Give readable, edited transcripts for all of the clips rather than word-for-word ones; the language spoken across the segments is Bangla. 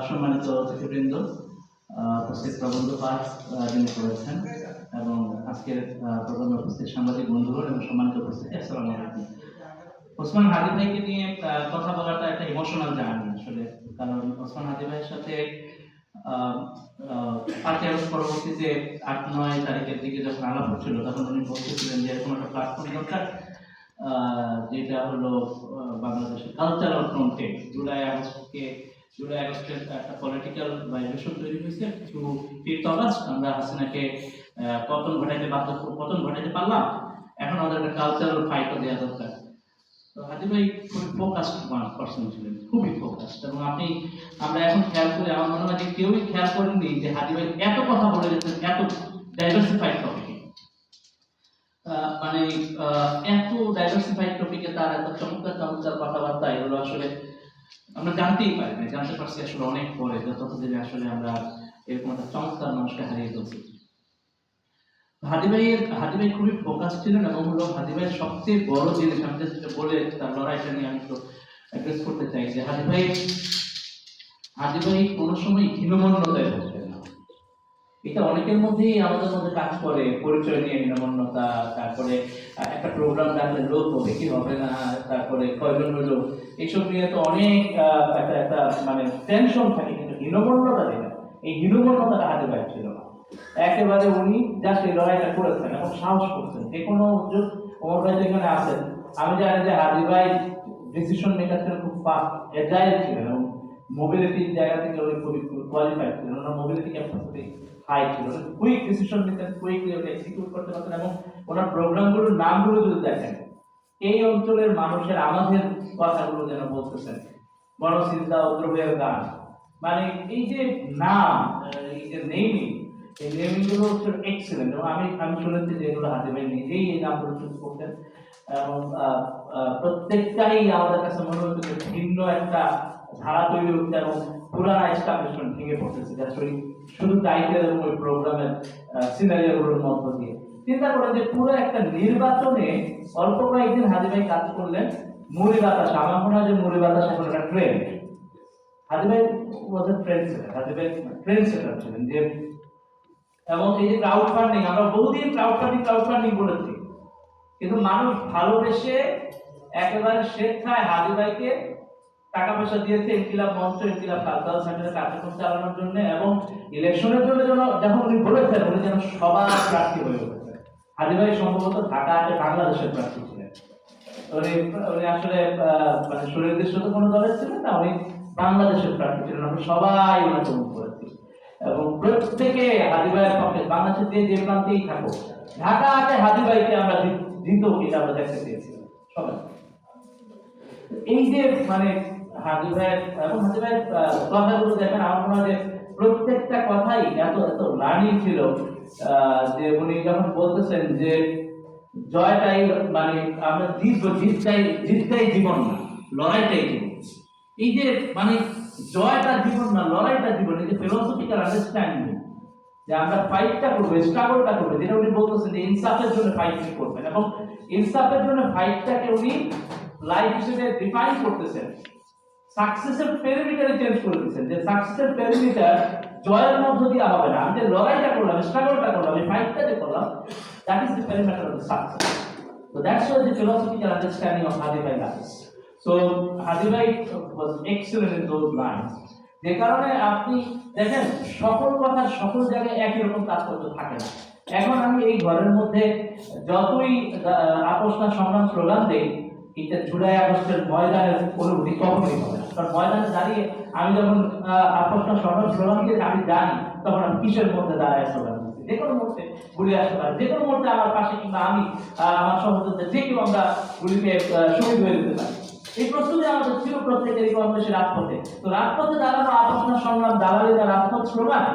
সম্মানিত অতিথিবৃন্দ, উপস্থিত প্রবন্ধ পাঠ যিনি করেছেন এবং আজকের প্রবন্ধ উপস্থিত সাংবাদিক বন্ধুগণ এবং সম্মানিত উপস্থিতি, আসসালামু আলাইকুম। ওসমান হাদি ভাইকে নিয়ে কথা বলাটা একটা ইমোশনাল জার্নি আসলে, কারণ ওসমান হাদি ভাইয়ের সাথে 5 আগস্ট পরবর্তীতে 8-9 তারিখের দিকে যখন আলাপ হচ্ছিল তখন উনি বলতেছিলেন যে এরকম একটা প্ল্যাটফর্ম দরকার যেটা হলো বাংলাদেশের কালচারাল ফ্রন্টে জুলাই আগস্টের একটা পলিটিক্যাল ভাইব্রেশন তৈরি হয়েছে। কিছু 5 আগস্ট আমরা হাসিনাকে পতন ঘটাইতে পারলাম, এখন আমাদের একটা কালচারাল ফাইটও দেওয়া দরকার। তো হাদি ভাই খুবই ফোকাসড পার্সন ছিলেন, খুবই ফোকাসড, এবং আমরা এখন খেয়াল করি, আমার মনে হয় যে কেউই খেয়াল করেননি যে হাদি ভাই এত কথা বলে যেতেন এত ডাইভার্সিফাইড টপিকে, মানে এত ডাইভার্সিফাইড টপিকে তার এত চমৎকার কথাবার্তা, এগুলো আসলে আমরা জানতেই পারি না, জানতে পারছি আসলে অনেক পরে, যতদিনে আসলে আমরা এরকম একটা চমৎকার মানুষকে হারিয়ে ফেলছি। হাদি ভাই খুবই ফোকাস ছিলেন, এবং হলো হাদি ভাইয়ের সবচেয়ে বড় জিনিস আমি যেটা বলে তার লড়াইটা নিয়ে আমি একটু অ্যাড্রেস করতে চাই যে হাদি ভাই কোনো সময় হীনমন্যতায় ভুগতেন না। এটা অনেকের মধ্যেই আমাদের মধ্যে কাজ করে, পরিচয় নিয়ে হীনমন্যতা, তারপরে একটা প্রোগ্রাম ডাকলে লোক হবে কি হবে না, তারপরে কয়জন হলো, এইসব নিয়ে তো অনেক একটা মানে টেনশন থাকে, কিন্তু হীনমন্যতা নেই না। এই হীনমন্যতাটা হাদি ভাই ছিল না, একেবারে উনি জাস্ট এই লড়াইটা করেছেন এবং সাহস করছেন। যে কোনো ওমর ভাই যেখানে আছেন, আমি জানি যে হাদি ভাই ডিসিশন মেকার ছিলেন, খুব ফাস্ট এজাইল ছিলেন, এবং মোবিলিটির জায়গা থেকে উনি খুবই কোয়ালিফাইড ছিলেন, ওনার মোবিলিটি ক্যাপাসিটি হাই ছিল, কুইক ডিসিশন নিতেন, কুইকলি ওটা এক্সিকিউট করতে পারতেন, এবং ওনার প্রোগ্রামগুলোর নামগুলো যদি দেখেন, এই অঞ্চলের মানুষের আমাদের কথাগুলো যেন বলতেছেন, বড় চিন্তা উদ্রবের গান, মানে এই যে নাম, এই যে নেমিং, এই নেমিং গুলো হচ্ছে এক্সেলেন্ট, এবং আমি শুনেছি যে এগুলো হাদি ভাই নিজেই এই নামগুলো চুজ করতেন, এবং প্রত্যেকটাই আমাদের কাছে মনে হচ্ছে যে ভিন্ন একটা ধারা তৈরি হচ্ছে, এবং পুরানা এস্টাবলিশমেন্ট ভেঙে পড়তেছে, যা শুধু টাইটেল এবং ওই প্রোগ্রামের সিনারিওগুলোর মধ্য দিয়ে। চিন্তা করেন যে পুরো একটা নির্বাচনে অল্প কয়েকদিন হাদি ভাই কাজ করলেন, মুড়ি বাতাস, আমার মনে হয় যে মুড়ি বাতাস এখন একটা ট্রেন্ড। হাদি ভাই ওয়াজ এ ট্রেন্ড সেটার, হাদি ভাই ট্রেন্ড সেটার ছিলেন যে, এবং এই যে ক্রাউড ফান্ডিং, আমরা বহুদিন ক্রাউড ফান্ডিং বলেছি, কিন্তু মানুষ ভালোবেসে একেবারে স্বেচ্ছায় হাদি ভাইকে টাকা পয়সা দিয়েছে ইনকিলাব মঞ্চ, ইনকিলাব কালচারাল সেন্টারের কার্যক্রম চালানোর জন্য, এবং ইলেকশনের জন্য যখন উনি বলেছেন উনি যেন সবার প্রার্থী হয়ে উঠেছে। হাদি ভাই সম্ভবত ঢাকাতে বাংলাদেশের প্রার্থী ছিলেন, উনি আসলে মানে সুনির্দিষ্ট কোনো দলের ছিলেন না, উনি বাংলাদেশের প্রার্থী ছিলেন, আমরা সবাই ওনাকে অনুভব করেছি, এবং প্রত্যেকে হাদি ভাইয়ের পক্ষে, বাংলাদেশের যে প্রান্তেই থাকো, ঢাকাতে হাদি ভাইকে আমরা জিত এটা আমরা দেখতে চেয়েছিলাম সবাই। এই যে মানে হাদি ভাইয়ের এবং হাদি ভাইয়ের কথাগুলো দেখেন, আমার মনে হয় যে প্রত্যেকটা কথাই এত লার্নিং ছিল, যে উনি যখন বলতেছেন যে জয়টাই মানে আমরা জিতটাই জীবন না, লড়াইটাই জীবন। এই যে মানে জয়টা জীবন না, লড়াইটা জীবন, এই যে ফিলোসফিক্যাল আন্ডারস্ট্যান্ডিং যে আমরা ফাইটটা করবো, স্ট্রাগলটা করবো, যেটা উনি বলতেছেন যে ইনসাফের জন্য ফাইট করবেন, এবং ইনসাফের জন্য ফাইটটাকে উনি লাইফ হিসেবে ডিফাইন করতেছেন, সাকসেসের পেরিমিটারে চেঞ্জ করে দিচ্ছেন, যে সাকসেসের পেরিমিটার জয়ের মধ্য দিয়ে হবে না, আমি যে লড়াইটা করলাম, স্ট্রাগলটা করলাম, এই ফাইটটা যে করলাম, that is the perimeter of the success. So that's what the philosophical understanding of Hadi Bhai lies. So Hadi Bhai was excellent in those lines. যে কারণে আপনি দেখেন সকল কথার সকল জায়গায় একই রকম তাৎপর্য থাকে না। এখন আমি এই ঘরের মধ্যে যতই আপোষ না সংগ্রাম স্লোগান দেই, এটা জুলাই আগস্টের ময়দানের অনুভূতি কখনোই হবে না, কারণ ময়দানে দাঁড়িয়ে আমি যখন আপোষ না সংগ্রাম স্লোগান দিয়ে আমি জানি তখন আমি কিসের মধ্যে দাঁড়ায় স্লোগান দিচ্ছি, যে কোনো মুহূর্তে গুলি আসতে পারে, যে কোনো মুহূর্তে আমার পাশে কিংবা আমি আমার সহযোগিতা যে কেউ আমরা গুলিকে শহীদ হয়ে যেতে পারি। এই প্রস্তুতি আমাদের ছিল প্রত্যেকেরই কম বেশি রাজপথে। তো রাজপথে দাঁড়ানো আপোষ না সংগ্রাম, দালালি না রাজপথ স্লোগান,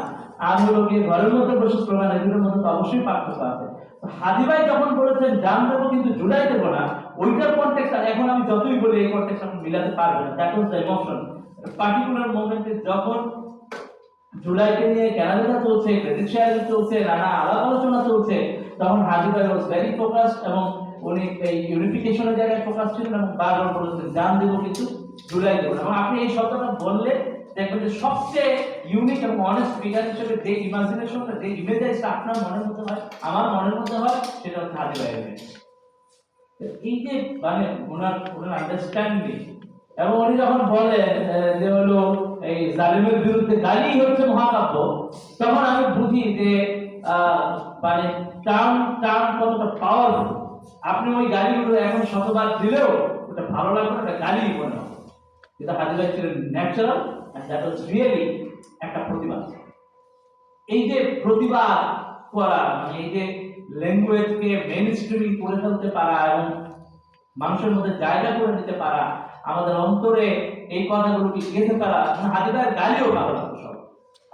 আর হলো গিয়ে ঘরের মধ্যে বসে স্লোগান, এগুলোর মধ্যে তো অবশ্যই পার্থক্য আছে। হাদি ভাই যখন বলেছেন জান দেবো কিন্তু জুলাই দেবো না, ওইটার কনটেক্সট এখন আমি যতই বলি এই কনটেক্সট আপনি মিলাতে পারবেন না। That was the emotion particular মোমেন্টে, যখন জুলাইকে নিয়ে কেনাবেচা চলছে, ক্রেডিট শেয়ারিং চলছে, নানা আলাপ আলোচনা চলছে, তখন হাদি ভাই ওয়াজ ভেরি ফোকাসড, এবং উনি এই ইউনিফিকেশনের জায়গায় ফোকাস ছিলেন, এবং বারবার বলেছেন জান দেবো কিন্তু জুলাই দেবো না। এবং আপনি এই শব্দটা বললে দেখবেন যে সবচেয়ে ইউনিক এবং অনেস্ট ফিগার হিসেবে যে ইমাজিনেশনটা, যে ইমেজটা আপনার মনের মধ্যে হয়, আমার মনের মধ্যে হয়, সেটা হচ্ছে হাদি ভাইয়ের image। এই যে মানে ওনার আন্ডারস্ট্যান্ডিং, এবং উনি যখন বলেন যে হলো এই জালিমের বিরুদ্ধে গালি হচ্ছে মহাকাব্য, তখন আমি বুঝি যে মানে টার্ম কতটা পাওয়ারফুল। আপনি ওই গালিগুলো এখন শতবার দিলেও ওটা ভালো লাগবে, ওটা গালি মনে হবে। কিন্তু হাদি ভাই ছিলেন natural, and that was really একটা প্রতিভা। এই যে প্রতিভা করা, মানে এই যে ল্যাঙ্গুয়েজকে মেইন স্ট্রিমিং করে ফেলতে পারা এবং মানুষের মধ্যে জায়গা করে নিতে পারা, আমাদের অন্তরে এই কথাগুলোকে গেঁথে পারা, হাদি ভাইয়ের গালিও ভালো লাগতো সব।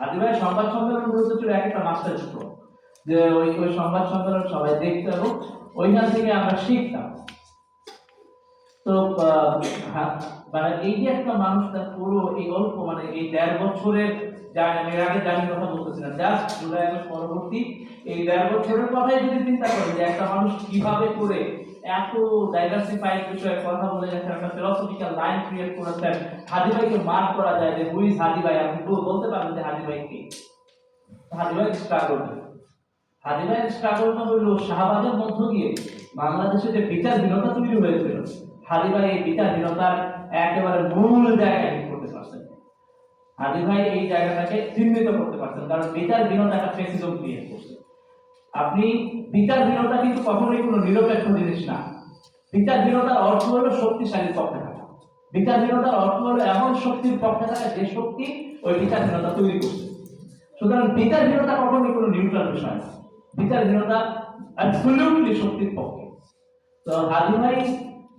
হাদি ভাইয়ের সংবাদ সম্মেলনগুলোতে ছিল এক একটা মাস্টার স্ট্রোক, যে ওই সংবাদ সম্মেলন সবাই দেখতে এবং ওইখান থেকে আমরা শিখতাম। তো মানে এই যে একটা মানুষ তার পুরো এই অল্প মানে এই 1.5 বছরের এর আগে জার্নির কথা বলতেছিলাম, জাস্ট জুলাই মাস পরবর্তী এই 1.5 বছরের কথাই যদি চিন্তা করেন যে একটা মানুষ কিভাবে করে এত ডাইভার্সিফাইড বিষয়ে কথা বলে যাচ্ছেন, একটা ফিলোসফিক্যাল লাইন ক্রিয়েট করেছেন। হাদি ভাইকে মার্ক করা যায় যে হু ইজ হাদি ভাই, আপনি বলতে পারেন যে হাদি ভাই কে? হাদি ভাই স্ট্রাগল, হাদি ভাইয়ের স্ট্রাগলটা হলো শাহবাগের মধ্য দিয়ে বাংলাদেশে যে বিচারহীনতা তৈরি হয়েছিল, হাদি ভাই এই বিচারহীনতার একেবারে মূল জায়গায় করতে পারছেন। হাদি ভাই এই জায়গাটাকে চিহ্নিত করতে পারছেন, কারণ বিচারহীনতা একটা ফেসিজম ক্রিয়েট করছে। আপনি বিচারহীনতা কিন্তু কখনোই কোনো নিরপেক্ষ জিনিস না। বিচারহীনতার অর্থ হলো শক্তিশালীর পক্ষে থাকা। বিচারহীনতার অর্থ হলো এমন শক্তির পক্ষে থাকা যে শক্তি ওই বিচারহীনতা তৈরি করছে। সুতরাং বিচারহীনতা কখনোই কোনো নিউট্রাল বিষয় না, বিচারহীনতা অ্যাবসলিউটলি শক্তির পক্ষে। তো হাদি ভাই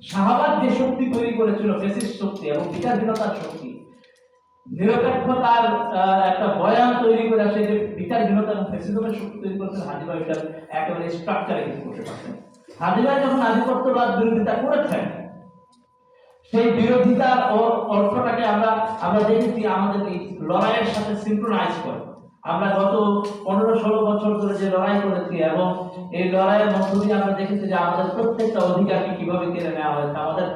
শাহবাগ যে শক্তি তৈরি করেছিল, ফেসিস্ট শক্তি এবং বিচারহীনতার শক্তি, নিরপেক্ষতার একটা বয়ান তৈরি করে সেই যে বিচারহীনতা এবং ফেসিজমের শক্তি তৈরি করেছেন, হাদি ভাই এটা একেবারে স্ট্রাকচারে কিছু করতে পারছেন। হাদি ভাই যখন আধিপত্যবাদ বিরোধিতা করেছেন, সেই বিরোধিতার অর্থটাকে আমরা দেখেছি আমাদের এই লড়াইয়ের সাথে সিনক্রোনাইজ করে। আমরা গত 15-16 বছর ধরে যে লড়াই করেছি এবং এই লড়াইয়ের মধ্য দিয়ে আমরা দেখেছি যে আমাদের প্রত্যেকটা অধিকারকে কিভাবে কেড়ে নেওয়া হয়েছে, আমাদের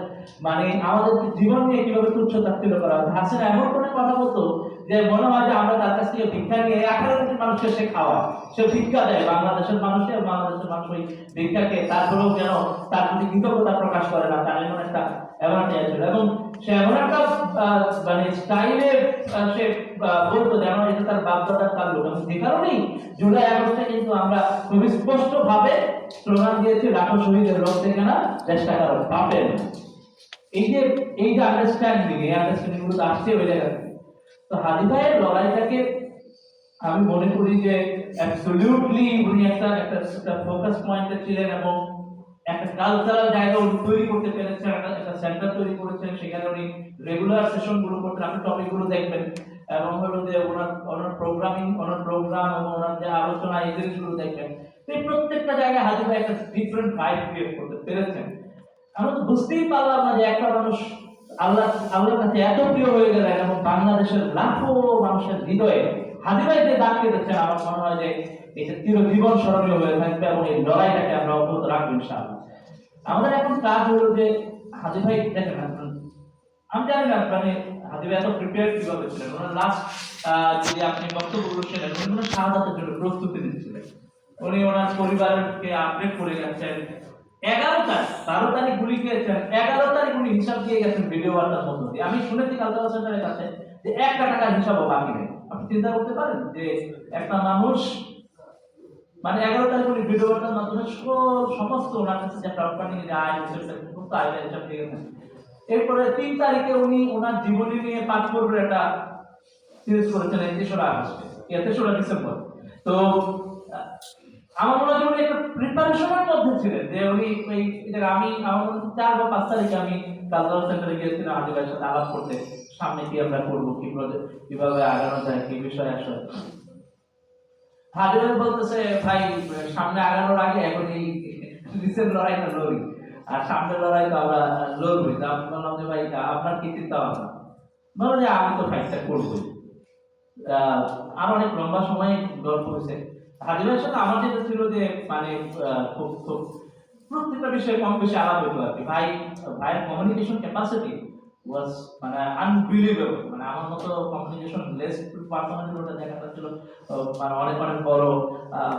আমাদের জীবন নিয়ে কিভাবে তুচ্ছ-তাচ্ছিল্য করা হয়েছে। হাসিনা এমন করে কথা বলতো যে মনে হয় যে আমরা তার কাছ থেকে ভিক্ষা নিয়ে 18 কোটি মানুষকে সে খাওয়া, সে ভিক্ষা দেয় বাংলাদেশের মানুষকে, বাংলাদেশের মানুষ ওই ভিক্ষাকে তারপরেও যেন তার প্রতি কৃতজ্ঞতা প্রকাশ করে না, তার এমন একটা ছিল। এবং সে এমন একটা স্টাইলে সে বলতো যেন এটা তার বাপদাদার কাল লোক। যে কারণেই জুলাই আগস্টে কিন্তু আমরা খুবই স্পষ্ট ভাবে স্লোগান দিয়েছি, লাখো শহীদের রক্তে কেনা চেষ্টা করো বাপের। এই যে আন্ডারস্ট্যান্ডিং, এই আন্ডারস্ট্যান্ডিং গুলো আসছে ওই জায়গা থেকে। তো হাদি ভাইয়ের লড়াইটাকে আমি মনে করি যে অ্যাবসলিউটলি উনি একটা ফোকাস পয়েন্টে ছিলেন এবং একটা কালচারাল জায়গা উনি তৈরি করতে পেরেছেন, একটা সেন্টার তৈরি করেছেন। সেখানে উনি রেগুলার সেশন গুলো করতেন, আপনি টপিক গুলো দেখবেন এবং হলো যে ওনার প্রোগ্রাম এবং ওনার যে আলোচনা এই জিনিসগুলো দেখবেন। এই প্রত্যেকটা জায়গায় হাদি ভাই একটা ডিফারেন্ট ভাইব ক্রিয়েট করতে পেরেছেন। আমরা তো বুঝতেই পারলাম না যে একটা মানুষ আল্লাহর কাছে এত প্রিয় হয়ে গেলেন এবং বাংলাদেশের লাখো মানুষের হৃদয়ে হাদি ভাই যে দাগ কেটেছেন, আমার মনে হয় যে এটা চিরজীবন স্মরণীয় হয়ে থাকবে এবং এই লড়াইটাকে আমরা অব্যাহত রাখবো ইনশাআল্লাহ। আমাদের এখন কাজ হলো যে হাদি ভাই দেখেন, আমি জানি না হাদি ভাই এত প্রিপেয়ার কিভাবে ছিলেন। ওনার লাস্ট যদি আপনি বক্তব্য শুনেন, উনি শাহাদাতের জন্য প্রস্তুতি নিচ্ছিলেন। উনি ওনার পরিবারকে আপডেট করে গেছেন। 12 তারিখ গুলি খেয়েছেন, 11 তারিখ উনি হিসাব দিয়ে গেছেন ভিডিও বার্তার মধ্য দিয়ে। আমি শুনেছি কালচারাল সেন্টারের কাছে যে 1 টাকার হিসাবও বাকি নেই। আপনি চিন্তা করতে পারেন যে একটা মানুষ 11 তারিখ উনি ভিডিও বার্তার মাধ্যমে সমস্ত ওনার কাছে যে ক্রাউডফান্ডিং এর আয় সমস্ত আয় হিসাব দিয়ে গেছেন। এরপরে 3 তারিখে উনি ওনার জীবনী নিয়ে 5 পর্বের একটা সিরিজ করেছেন 3রা আগস্টে, 3রা ডিসেম্বর। তো আমার মনে হয় উনি একটা প্রিপারেশনের মধ্যে ছিলেন যে উনি আমি আমার 4 বা 5 তারিখে আমি কালচারাল সেন্টারে গিয়েছিলাম হাদি ভাইয়ের সাথে আলাপ করতে, সামনে কি আমরা করবো, কিভাবে আগানো যায়, কি বিষয় আসলে। হাদি ভাই বলতেছে, ভাই সামনে আগানোর আগে এখন এই রিসেন্ট লড়াইটা লড়ি, আর সামনের লড়াই তো আমরা লড়বই। তা আমি বললাম যে ভাই আপনার কি চিন্তা ভাবনা? বললো যে আমি তো ফাইটটা করবই। আর অনেক লম্বা সময় গল্প হয়েছে। হাদি ভাইয়ের সাথে আমার যেটা ছিল যে খুব প্রত্যেকটা বিষয়ে কম বেশি আলাপ হতো আর কি। ভাইয়ের কমিউনিকেশন ক্যাপাসিটি ওয়াজ মানে আনবিলিভেবল, মানে আমার মতো কমিউনিকেশন লেস পার্সোনালিটি ওটা দেখাটা ছিল মানে অনেক অনেক বড়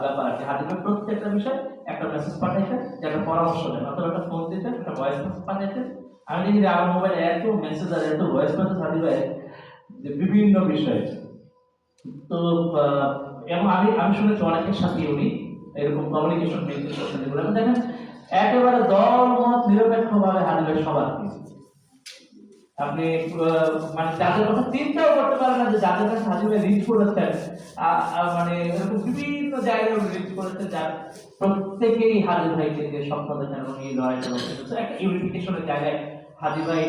ব্যাপার আর কি। হাদিফ ভাই প্রত্যেকটা বিষয় একটা মেসেজ পাঠাইতেন, যে একটা পরামর্শ দেন, অথবা একটা ফোন দিতেন, একটা ভয়েস মেসেজ পাঠাইতেন। আমি দেখি যে আমার মোবাইলে এত মেসেজ আর এত ভয়েস মেসেজ হাদিফ ভাই যে বিভিন্ন বিষয়ে। তো এবং আমি আমি শুনেছি অনেকের সাথে উনি এরকম কমিউনিকেশন মেনটেন করছেন, এগুলো দেখেন একেবারে দল মত নিরপেক্ষ ভাবে হাদিফ ভাই সবার আপনি মানে যাদের কথা চিন্তাও করতে পারেন না যে যাদের কাছে হাজির রিচ করেছেন, মানে এরকম বিভিন্ন জায়গায় রিচ করেছেন, যার প্রত্যেকেই হাজির ভাইকে যে স্বপ্ন দেখেন এবং এই লড়াইটা করতে একটা ইউনিফিকেশনের জায়গায় হাজির ভাই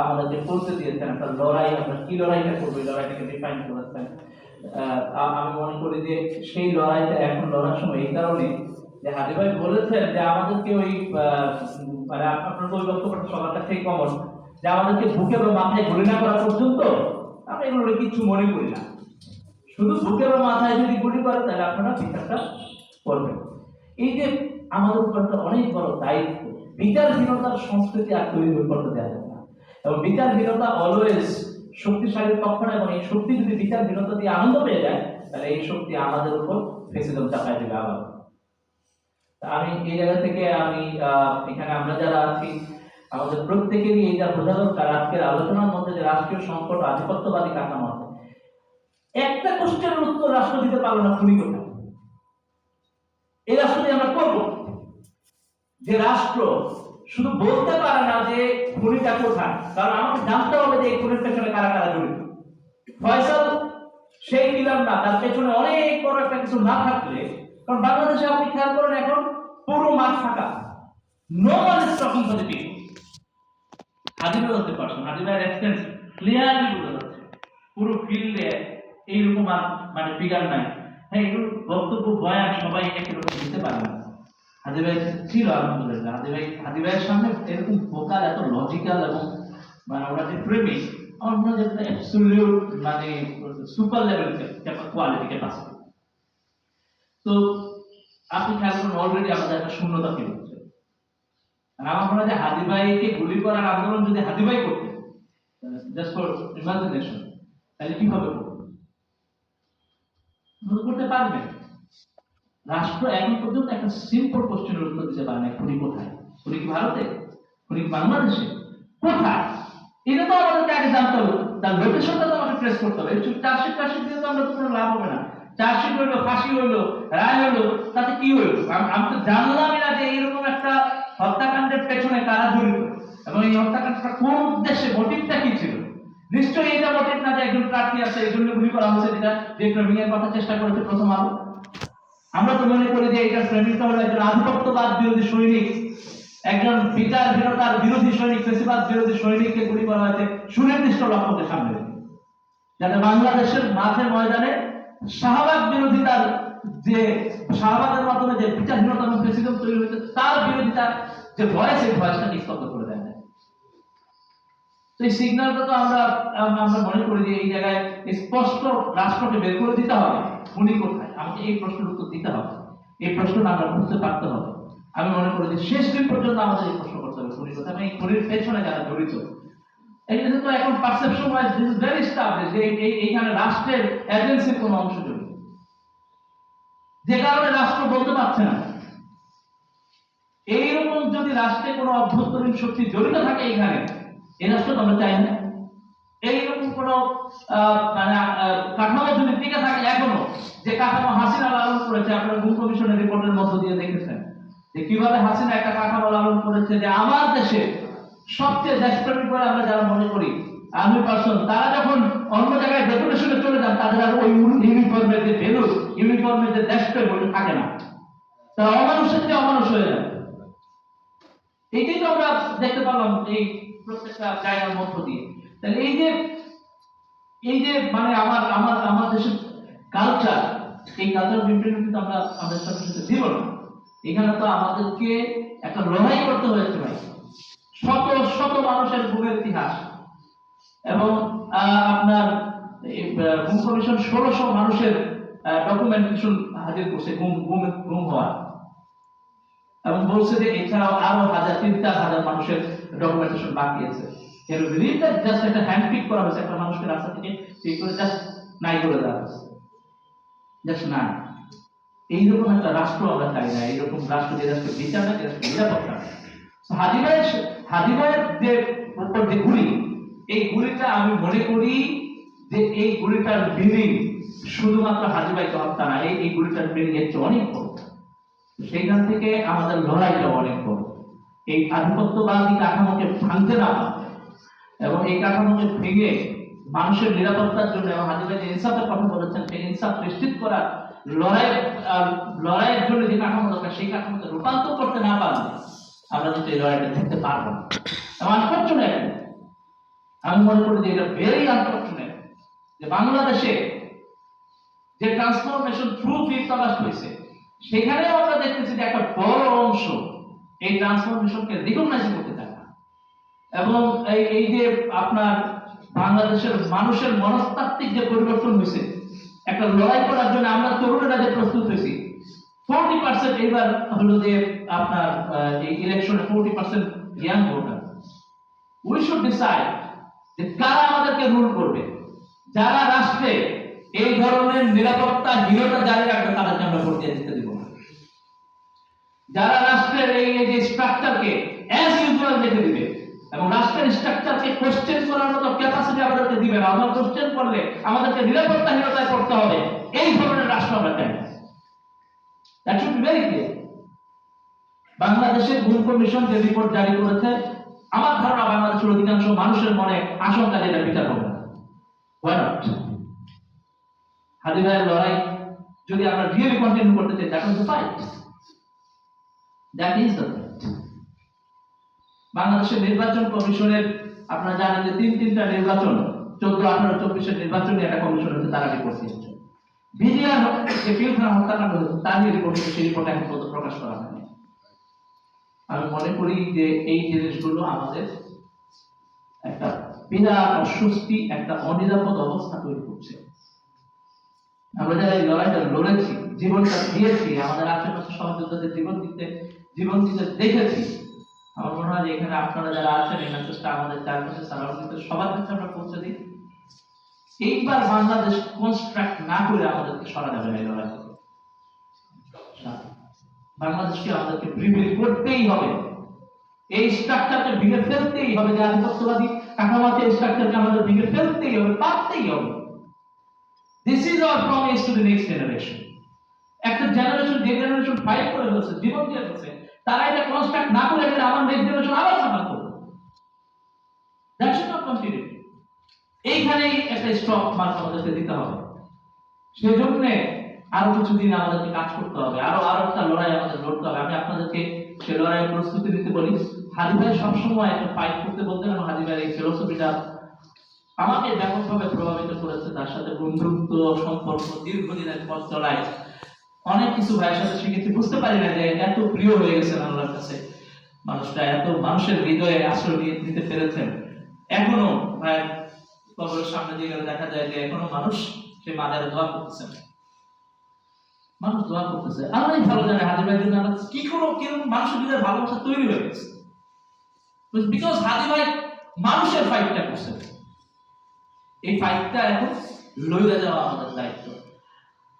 আমাদেরকে করতে দিয়েছেন একটা লড়াই। আমরা কি লড়াইটা করবো, এই লড়াইটাকে ডিফাইন করেছেন। আমি মনে করি যে সেই লড়াইটা এখন লড়ার সময় এই কারণে যে হাজির ভাই বলেছেন যে আমাদেরকে ওই মানে আপনার ওই বক্তব্যটা সবার কাছেই কমন, যে আমাদেরকে বুকে বা মাথায় গুলি না করা পর্যন্ত আমরা এগুলো কিছু মনে করি না, শুধু বুকে বা মাথায় যদি গুলি করে তাহলে আপনারা বিচারটা করবেন। এই যে আমাদের উপর একটা অনেক বড় দায়িত্ব, বিচারহীনতার সংস্কৃতি আর তৈরি করতে দেওয়া যাবে না। এবং বিচারহীনতা অলওয়েজ শক্তিশালীর পক্ষ না, এবং এই শক্তি যদি বিচারহীনতা দিয়ে আনন্দ পেয়ে যায় তাহলে এই শক্তি আমাদের উপর ফেসিদম চাপাই দেবে আবার। আমি এই জায়গা থেকে আমি এখানে আমরা যারা আছি আমাদের প্রত্যেকেরই এইটা বোঝা দরকার, আজকের আলোচনার মধ্যে যে রাষ্ট্রীয় সংকট আধিপত্যবাদী কাঠামো আছে, একটা কোশ্চেনের উত্তর রাষ্ট্র দিতে পারলো না, খুনি কোথায়? এই রাষ্ট্র দিয়ে আমরা করবো যে রাষ্ট্র শুধু বলতে পারে না যে খুনিটা কোথায়, কারণ আমাকে জানতে হবে যে এই খুনের পেছনে কারা কারা জড়িত। ফয়সাল সেই কিলার না, তার পেছনে অনেক বড় একটা কিছু না থাকলে, কারণ বাংলাদেশে আপনি খেয়াল করেন এখন পুরো মাঠ ফাঁকা, no one is talking for the people. হাজিরা হতে পারছেন, হাজিরার এক্সপেন্স ক্লিয়ারলি বোঝা যাচ্ছে পুরো ফিল্ডে এইরকম আর মানে ফিগার নাই। হ্যাঁ, এগুলো বক্তব্য বয়ান সবাই একই রকম দিতে পারে না। হাজি ভাই ছিল আলহামদুলিল্লাহ, হাজি ভাইয়ের সামনে এরকম ভোকাল এত লজিক্যাল এবং মানে ওরা যে প্রেমিক, আমার মনে হয় যে অ্যাবসলিউট মানে সুপার লেভেল কোয়ালিটি ক্যাপাসিটি। তো আপনি খেয়াল করুন অলরেডি আমাদের একটা শূন্যতা ফিল হচ্ছে। আমার মনে হয় যে হাদি ভাইকে গুলি করার আন্দোলন যদি হাদি ভাই করতেন, জাস্ট ফর ইমাজিনেশন, তাহলে কিভাবে করতে পারবেন? রাষ্ট্র এখন পর্যন্ত একটা সিম্পল কোশ্চেনের উত্তর দিতে পারে না, খুনি কোথায়? খুনি কি ভারতে? খুনি কি বাংলাদেশে? কোথায়? এটা তো আমাদেরকে আগে জানতে হবে, তার লোকেশনটা তো আমাকে ট্রেস করতে হবে। চার্জশিট দিয়ে তো আমরা কোনো লাভ হবে না। চার্জশিট হইলো, ফাঁসি হইলো, রায় হইলো, তাতে কি হইলো? আমি তো জানলামই না যে এইরকম একটা হত্যাকাণ্ডের পেছনে কারা জড়িত এবং এই হত্যাকাণ্ডটা কোন উদ্দেশ্যে, মোটিভটা কি ছিল। নিশ্চয়ই এটা মোটিভ না যে একজন প্রার্থী আছে এই জন্য গুলি করা হয়েছে, যেটা যে ফ্রেমিং এর কথা চেষ্টা করেছে প্রথম আলো। আমরা তো মনে করি যে এটা ফ্রেমিংটা হলো একজন আধিপত্যবাদ বিরোধী সৈনিক, একজন বিচারহীনতার বিরোধী সৈনিক, ফেসিবাদ বিরোধী সৈনিককে গুলি করা হয়েছে সুনির্দিষ্ট লক্ষ্যকে সামনে রেখে, যাতে বাংলাদেশের মাঠে ময়দানে শাহবাগ বিরোধিতার যে শাহবাগের মাধ্যমে যে বিচারহীনতা এবং ফেসিজম তৈরি হয়েছে তার বিরোধিতার যে ভয়েস, এই ভয়েসটা নিস্তব্ধ করে দেয় না। তো এই সিগন্যালটা তো আমরা আমরা মনে করি যে এই জায়গায় স্পষ্ট রাষ্ট্রকে বের করে দিতে হবে খুনি কোথায়, আমাকে এই প্রশ্নের উত্তর দিতে হবে, এই প্রশ্নটা আমরা বুঝতে পারতে হবে। আমি মনে করি যে শেষ দিন পর্যন্ত আমাদের এই প্রশ্ন করতে হবে খুনি কোথায়, এবং এই খুনির পেছনে যারা জড়িত। এই জন্য তো এখন perception wise this is very establish যে এইখানে রাষ্ট্রের এজেন্সির কোনো অংশ জড়িত, যে কারণে রাষ্ট্র বলতে পারছে না। এইরকম যদি রাষ্ট্রে কোনো অভ্যন্তরীণ শক্তি জড়িত থাকে এইখানে, এই রাষ্ট্র তো আমরা চাই না। এইরকম কোন মানে কাঠামো যদি টিকে থাকে এখনো, যে কাঠামো হাসিনা লালন করেছে, আপনারা গুম কমিশনের রিপোর্টের মধ্য দিয়ে দেখেছেন যে কিভাবে হাসিনা একটা কাঠামো লালন করেছে, যে আমার দেশে সবচেয়ে দেশপ্রেমিক বলে আমরা যারা মনে করি আর্মি পার্সন, তারা যখন অন্য জায়গায় ডেপুটেশনে চলে যান তাদের আর ওই ইউনিফর্মের যে ভ্যালু, ইউনিফর্মের যে দেশপ্রেম ওটা থাকে না, তারা অমানুষের চেয়ে অমানুষ হয়ে যায়। এইটাই তো আমরা দেখতে পারলাম এই প্রত্যেকটা জায়গার মধ্য দিয়ে। তাহলে এই যে মানে আমার আমার আমার দেশের কালচার, এই কালচার মেনটেন কিন্তু আমরা আমাদের সাথে সাথে দিব না। এখানে তো আমাদেরকে একটা লড়াই করতে হয়েছে ভাই, শত শত মানুষের গুমের ইতিহাস, এবং আপনার গুম কমিশন 1600 মানুষের ডকুমেন্টেশন হাজির করছে গুম হওয়া, এবং বলছে যে এছাড়াও আরো 3000-4000 মানুষের ডকুমেন্টেশন বাকি আছে। কেন বিলিভটা জাস্ট একটা হ্যান্ড পিক করা হয়েছে একটা মানুষকে রাস্তা থেকে পিক করে জাস্ট নাই করে দেওয়া হয়েছে, জাস্ট নাই। এইরকম একটা রাষ্ট্র আমরা চাই না, এইরকম রাষ্ট্র যে রাষ্ট্র বিচার না, যে রাষ্ট্র নিরাপত্তা। হাজি ভাইয়ের যে উপর যে গুলি, এই গুলিটা আমি মনে করি যে এই গুলিটার মিনিং শুধুমাত্র হাজি ভাইকে হত্যা না, এই গুলিটার মিনিং এর চেয়ে অনেক বড়। সেইখান থেকে আমাদের লড়াইটা অনেক বড়। এই আধিপত্যবাদী কাঠামোকে ভাঙতে না পারলে এবং এই কাঠামোকে ভেঙে মানুষের নিরাপত্তার জন্য, এবং হাজি ভাই যে ইনসাফের কথা বলেছেন, সেই ইনসাফ নিশ্চিত করা লড়াইয়ের জন্য যে কাঠামো দরকার, সেই কাঠামোতে রূপান্তর করতে না পারলে আমরা কিন্তু এই লড়াইটা দেখতে পারবো না। এবং আনফরচুনেট, আমি মনে করি যে এটা ভেরি আনফরচুনেট যে বাংলাদেশে যে ট্রান্সফরমেশন থ্রু ফিফথ আগস্ট হয়েছে, সেখানেও আমরা দেখতেছি যে একটা বড় অংশ এই ট্রান্সফরমেশনকে রিকগনাইজ করতে চায় না। এবং এই যে আপনার বাংলাদেশের মানুষের মনস্তাত্ত্বিক যে পরিবর্তন হয়েছে, একটা লড়াই করার জন্য আমরা তরুণেরা যে প্রস্তুত হয়েছি, 40% এবার হলো যে আপনার এই ইলেকশনে 40% young voter. We should decide যে কারা আমাদেরকে রুল করবে। যারা রাষ্ট্রে এই ধরনের নিরাপত্তাহীনতা জারি রাখবে তাদেরকে আমরা ভোট দিয়ে দিতে দিব না। যারা রাষ্ট্রের এই যে স্ট্রাকচারকে অ্যাজ ইউজুয়াল রেখে দিবে এবং রাষ্ট্রের স্ট্রাকচারকে কোশ্চেন করার মতো ক্যাপাসিটি আমাদেরকে দিবে না, আমরা কোশ্চেন করলে আমাদেরকে নিরাপত্তাহীনতায় পড়তে হবে, এই ধরনের রাষ্ট্র আমরা চাই না। That should be very clear. বাংলাদেশের গুম কমিশন যে রিপোর্ট জারি করেছে, আমার ধারণা বাংলাদেশের অধিকাংশ মানুষের মনে আশঙ্কা যে এটা বিচার হবে না। Why not? হাজি ভাইয়ের লড়াই যদি আমরা রিয়েলি কন্টিনিউ করতে চাই, that is the fight, that is the fight. বাংলাদেশের নির্বাচন কমিশনের আপনারা জানেন যে তিনটা নির্বাচন, 14, 18, 24 নির্বাচন নিয়ে একটা কমিশন হচ্ছে, তারা রিপোর্ট দিয়েছে। বিডিআর যে পিলখানা হত্যাকাণ্ড হয়েছে তার নিয়ে রিপোর্ট, সেই রিপোর্ট এখন পর্যন্ত প্রকাশ করা হয়নি। আমি মনে করি যে এই জিনিসগুলো আমাদের একটা বিরাট অস্বস্তি, একটা অনিরাপদ অবস্থা তৈরি করছে। আমরা যারা এই লড়াইটা লড়েছি, জীবনটা দিয়েছি, আমাদের আশেপাশে সহযোদ্ধাদের জীবন দিতে দেখেছি, আমার মনে হয় যে এখানে আপনারা যারা আছেন, এই মেসেজটা আমাদের চারপাশে সারাউন্ডিং সবার কাছে আমরা পৌঁছে দিই। এইবার বাংলাদেশ কনস্ট্রাক্ট না করে আমাদেরকে সরা যাবে না এই লড়াই থেকে। বাংলাদেশকে আমাদেরকে প্রিভিল করতেই হবে, এই স্ট্রাকচারকে ভেঙে ফেলতেই হবে, যে আধিপত্যবাদী কাঠামোতে এই স্ট্রাকচারকে আমাদের ভেঙে ফেলতেই হবে, পারতেই হবে। This is our promise to the next generation. একটা জেনারেশন, যে জেনারেশন ফাইট করে ফেলছে, জীবন দিয়ে ফেলছে, তারা এটা কনস্ট্রাক্ট না করে গেলে আমার নেক্সট জেনারেশন আবার সাফার করবে। That should not continue. এইখানেই একটা স্টপ মার্ক আমাদেরকে দিতে হবে। সেজন্য আরো কিছুদিন আমাদেরকে কাজ করতে হবে, আরো একটা লড়াই আমাদের লড়তে হবে। আমি আপনাদেরকে সে লড়াইয়ের প্রস্তুতি নিতে বলি। হাজি ভাই সবসময় একটা ফাইট করতে বলতেন, এবং হাজি ভাইয়ের এই ফিলোসফিটা আমাকে ব্যাপকভাবে প্রভাবিত করেছে। তার সাথে বন্ধুত্ব সম্পর্ক, দীর্ঘদিনের পথ চলায় অনেক কিছু ভাইয়ের সাথে শিখেছি। বুঝতে পারি না যে এত প্রিয় হয়ে গেছেন আল্লাহর কাছে, মানুষটা এত মানুষের হৃদয়ে আশ্রয় দিতে পেরেছেন। এখনো ভাইয়ের কবরের সামনে দিয়ে গেলে দেখা যায় যে এখনো মানুষ সে মাজারে দোয়া করতেছেন, মানুষ দোয়া করতেছে। আল্লাহ ভালো জানে হাজি ভাইয়ের জন্য আমরা কি কোনো মানুষের হৃদয়ে ভালোবাসা তৈরি হয়ে গেছে, বিকজ হাজি ভাই মানুষের ফাইটটা করছে। এই ফাইটটা এখন লইয়া যাওয়া আমাদের দায়িত্ব।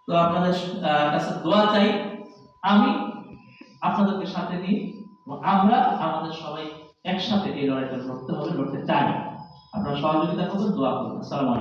তো আপনাদের কাছে দোয়া চাই, আমি আপনাদেরকে সাথে নিই, আমরা আমাদের সবাই একসাথে এই লড়াইটা লড়তে হবে, লড়তে চাই। আপনারা সহযোগিতা করবেন, দোয়া করবেন। আসসালামু আলাইকুম।